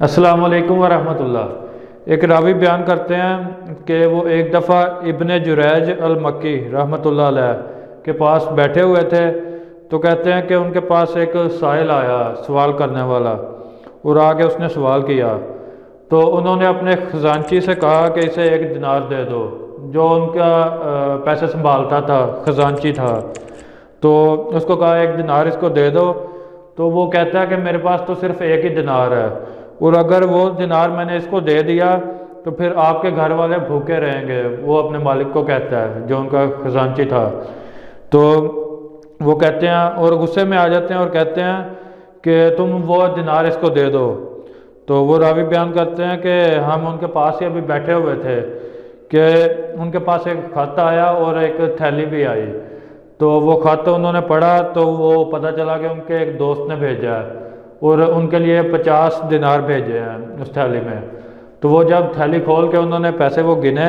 अस्सलाम वालेकुम वरहमतुल्लाह। एक रावी बयान करते हैं कि वो एक दफ़ा इब्न जुरैज अल-मक्की रहमतुल्लाह अलैह के पास बैठे हुए थे, तो कहते हैं कि उनके पास एक साइल आया, सवाल करने वाला, और आके उसने सवाल किया। तो उन्होंने अपने ख़जानची से कहा कि इसे एक दिनार दे दो। जो उनका पैसे संभालता था, ख़जानची था, तो उसको कहा एक दिनार इसको दे दो। तो वो कहता है कि मेरे पास तो सिर्फ एक ही दिनार है, और अगर वो दिनार मैंने इसको दे दिया तो फिर आपके घर वाले भूखे रहेंगे। वो अपने मालिक को कहता है, जो उनका खजांची था। तो वो कहते हैं और गुस्से में आ जाते हैं और कहते हैं कि तुम वो दिनार इसको दे दो। तो वो रावी बयान करते हैं कि हम उनके पास ही अभी बैठे हुए थे कि उनके पास एक खत आया और एक थैली भी आई। तो वो खत उन्होंने पढ़ा तो वो पता चला कि उनके एक दोस्त ने भेजा है और उनके लिए 50 दिनार भेजे हैं उस थैली में। तो वो जब थैली खोल के उन्होंने पैसे वो गिने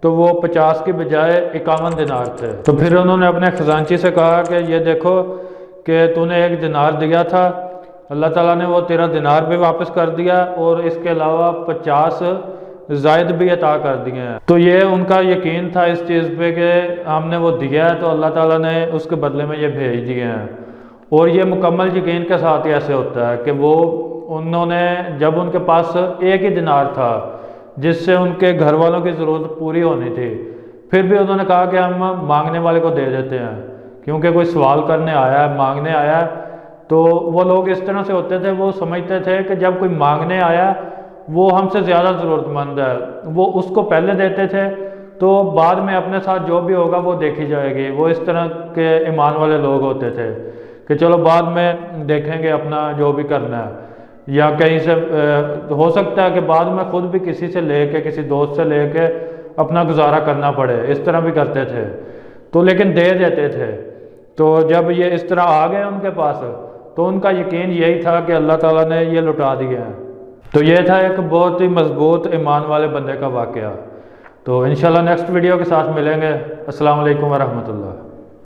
तो वो 50 की बजाय 51 दिनार थे। तो फिर उन्होंने अपने खजांची से कहा कि ये देखो कि तूने एक दिनार दिया था, अल्लाह ताला ने वो तेरा दिनार भी वापस कर दिया और इसके अलावा 50 ज़ायद भी अता कर दिए हैं। तो ये उनका यकीन था इस चीज़ पे कि हमने वो दिया है तो अल्लाह ताला ने उसके बदले में ये भेज दिए हैं। और ये मुकम्मल यकीन के साथ ही ऐसे होता है कि वो उन्होंने जब उनके पास एक ही दिनार था जिससे उनके घर वालों की ज़रूरत पूरी होनी थी, फिर भी उन्होंने कहा कि हम मांगने वाले को दे देते हैं, क्योंकि कोई सवाल करने आया है, मांगने आया है। तो वो लोग इस तरह से होते थे, वो समझते थे कि जब कोई मांगने आया वो हमसे ज़्यादा ज़रूरतमंद है, वो उसको पहले देते थे तो बाद में अपने साथ जो भी होगा वो देखी जाएगी। वो इस तरह के ईमान वाले लोग होते थे कि चलो बाद में देखेंगे अपना जो भी करना है, या कहीं से हो सकता है कि बाद में खुद भी किसी से लेके, किसी दोस्त से लेके अपना गुजारा करना पड़े, इस तरह भी करते थे। तो लेकिन दे देते थे। तो जब ये इस तरह आ गए उनके पास तो उनका यकीन यही था कि अल्लाह ताला ने ये लुटा दिए हैं। तो ये था एक बहुत ही मजबूत ईमान वाले बंदे का वाक़या। तो इंशाल्लाह नेक्स्ट वीडियो के साथ मिलेंगे। अस्सलाम वालेकुम वरहमतुल्लाह।